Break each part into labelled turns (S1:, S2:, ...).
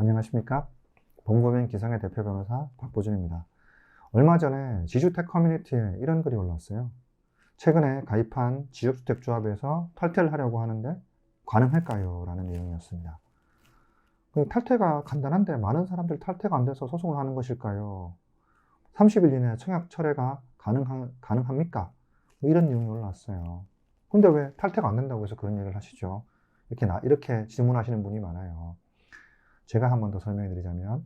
S1: 안녕하십니까? 범고민 기성의 대표 변호사 박보준입니다. 얼마 전에 지주택 커뮤니티에 이런 글이 올라왔어요. 최근에 가입한 지역주택조합에서 탈퇴를 하려고 하는데 가능할까요? 라는 내용이었습니다. 탈퇴가 간단한데 많은 사람들이 탈퇴가 안 돼서 소송을 하는 것일까요? 30일 이내 청약 철회가 가능합니까? 뭐 이런 내용이 올라왔어요. 근데 왜 탈퇴가 안 된다고 해서 그런 얘기를 하시죠? 이렇게 질문하시는 분이 많아요. 제가 한 번 더 설명해 드리자면,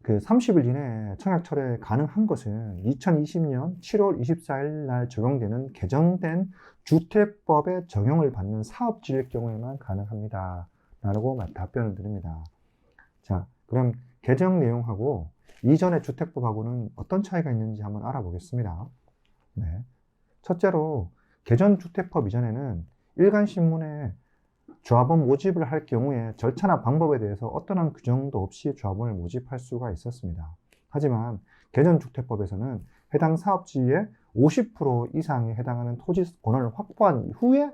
S1: 그 30일 이내에 청약 철회 가능한 것은 2020년 7월 24일 날 적용되는 개정된 주택법에 적용을 받는 사업지일 경우에만 가능합니다. 라고 답변을 드립니다. 자, 그럼 개정 내용하고 이전의 주택법하고는 어떤 차이가 있는지 한번 알아보겠습니다. 네. 첫째로, 개정 주택법 이전에는 일간신문에 조합원 모집을 할 경우에 절차나 방법에 대해서 어떠한 규정도 없이 조합원을 모집할 수가 있었습니다. 하지만 개정주택법에서는 해당 사업지의 50% 이상에 해당하는 토지 권한을 확보한 이후에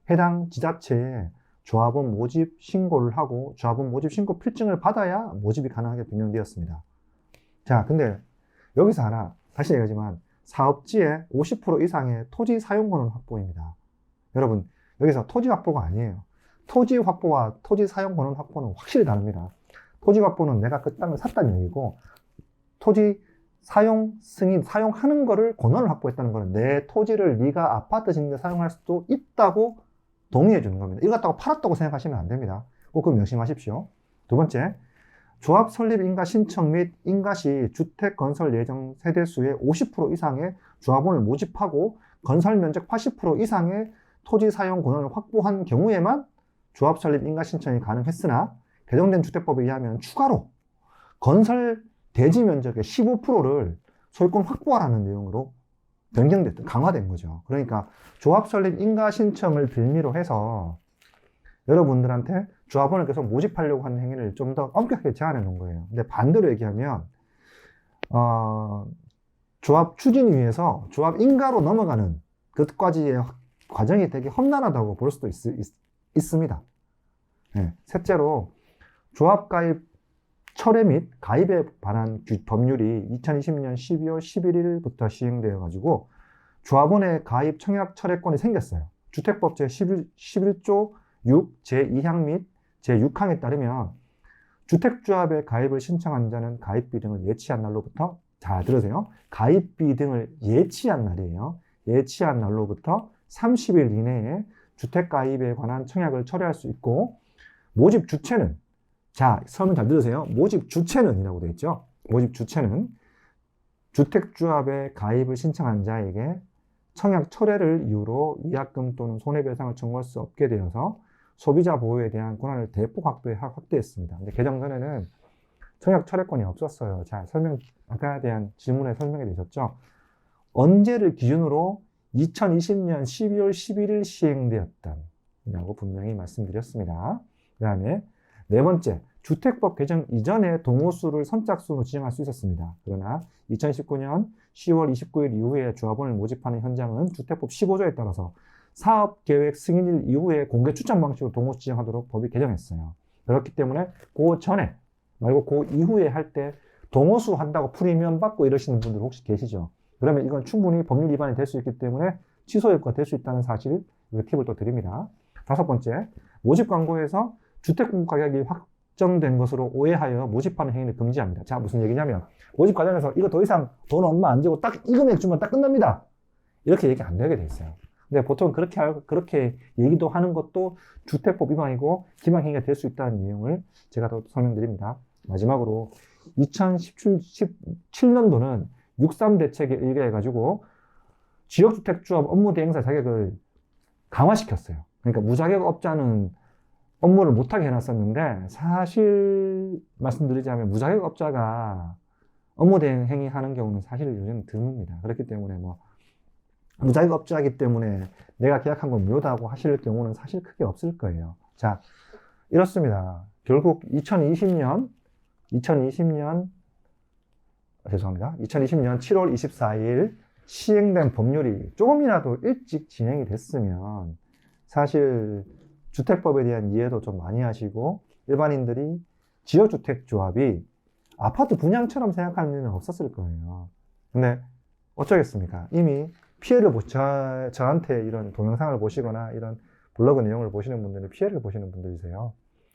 S1: 해당 지자체에 조합원 모집 신고를 하고 조합원 모집 신고 필증을 받아야 모집이 가능하게 변경되었습니다. 자, 근데 여기서 하나 다시 얘기하지만 사업지의 50% 이상의 토지 사용권은 확보입니다. 여러분, 여기서 토지 확보가 아니에요. 토지 확보와 토지 사용권은 확보는 확실히 다릅니다. 토지 확보는 내가 그 땅을 샀다는 얘기고, 토지 사용 승인, 사용하는 거를 권한을 확보했다는 거는 내 토지를 네가 아파트 짓는 데 사용할 수도 있다고 동의해 주는 겁니다. 이거 갖다가 팔았다고 생각하시면 안 됩니다. 꼭 그거 명심하십시오. 두 번째, 조합 설립 인가 신청 및 인가 시 주택 건설 예정 세대수의 50% 이상의 조합원을 모집하고 건설 면적 80% 이상의 토지 사용 권한을 확보한 경우에만 조합 설립 인가 신청이 가능했으나 개정된 주택법에 의하면 추가로 건설 대지 면적의 15%를 소유권 확보하라는 내용으로 강화된 거죠. 그러니까 조합 설립 인가 신청을 빌미로 해서 여러분들한테 조합원을 계속 모집하려고 하는 행위를 좀 더 엄격하게 제한해 놓은 거예요. 근데 반대로 얘기하면 조합 추진위에서 조합 인가로 넘어가는 그까지의 과정이 되게 험난하다고 볼 수도 있습니다. 네. 셋째로, 조합 가입 철회 및 가입에 관한 법률이 2020년 12월 11일부터 시행되어 가지고 조합원의 가입 청약 철회권이 생겼어요. 주택법 제11조 6 제2항 및 제6항에 따르면 주택조합에 가입을 신청한 자는 가입비 등을 예치한 날로부터, 자, 들으세요. 가입비 등을 예치한 날이에요. 예치한 날로부터 30일 이내에 주택가입에 관한 청약을 철회할 수 있고, 모집 주체는, 자, 설명 잘 들으세요. 모집 주체는 이라고 되어 있죠. 모집 주체는 주택조합에 가입을 신청한 자에게 청약 철회를 이유로 위약금 또는 손해배상을 청구할 수 없게 되어서 소비자 보호에 대한 권한을 대폭 확대했습니다. 근데 개정 전에는 청약 철회권이 없었어요. 자, 아까 대한 질문에 설명이 되셨죠. 언제를 기준으로 2020년 12월 11일 시행되었다라고 분명히 말씀드렸습니다. 그 다음에 네 번째, 주택법 개정 이전에 동호수를 선착순으로 지정할 수 있었습니다. 그러나 2019년 10월 29일 이후에 조합원을 모집하는 현장은 주택법 15조에 따라서 사업계획 승인일 이후에 공개 추천 방식으로 동호수 지정하도록 법이 개정했어요. 그렇기 때문에 그 전에 말고 그 이후에 할 때 동호수 한다고 프리미엄 받고 이러시는 분들 혹시 계시죠? 그러면 이건 충분히 법률 위반이 될 수 있기 때문에 취소 여부가 될 수 있다는 사실, 팁을 또 드립니다. 다섯 번째, 모집 광고에서 주택 공급 가격이 확정된 것으로 오해하여 모집하는 행위를 금지합니다. 자, 무슨 얘기냐면, 모집 과정에서 이거 더 이상 돈 얼마 안 주고 딱 이 금액 주면 딱 끝납니다. 이렇게 얘기 안 되게 돼 있어요. 근데 보통 그렇게 얘기도 하는 것도 주택법 위반이고 기망행위가 될 수 있다는 내용을 제가 더 설명드립니다. 마지막으로 2017년도는 6.3 대책에 의거해가지고 지역주택조합 업무 대행사 자격을 강화시켰어요. 그러니까 무자격 업자는 업무를 못하게 해놨었는데, 사실 말씀드리자면 무자격 업자가 업무 대행 행위하는 경우는 사실 요즘 드뭅니다. 그렇기 때문에 무자격 업자이기 때문에 내가 계약한 건 무효다고 하실 경우는 사실 크게 없을 거예요. 자, 이렇습니다. 결국 2020년 2020년 7월 24일 시행된 법률이 조금이라도 일찍 진행이 됐으면 사실 주택법에 대한 이해도 좀 많이 하시고 일반인들이 지역주택조합이 아파트 분양처럼 생각하는 일은 없었을 거예요. 근데 어쩌겠습니까? 이미 피해를 저한테 이런 동영상을 보시거나 이런 블로그 내용을 보시는 분들은 피해를 보시는 분들이세요.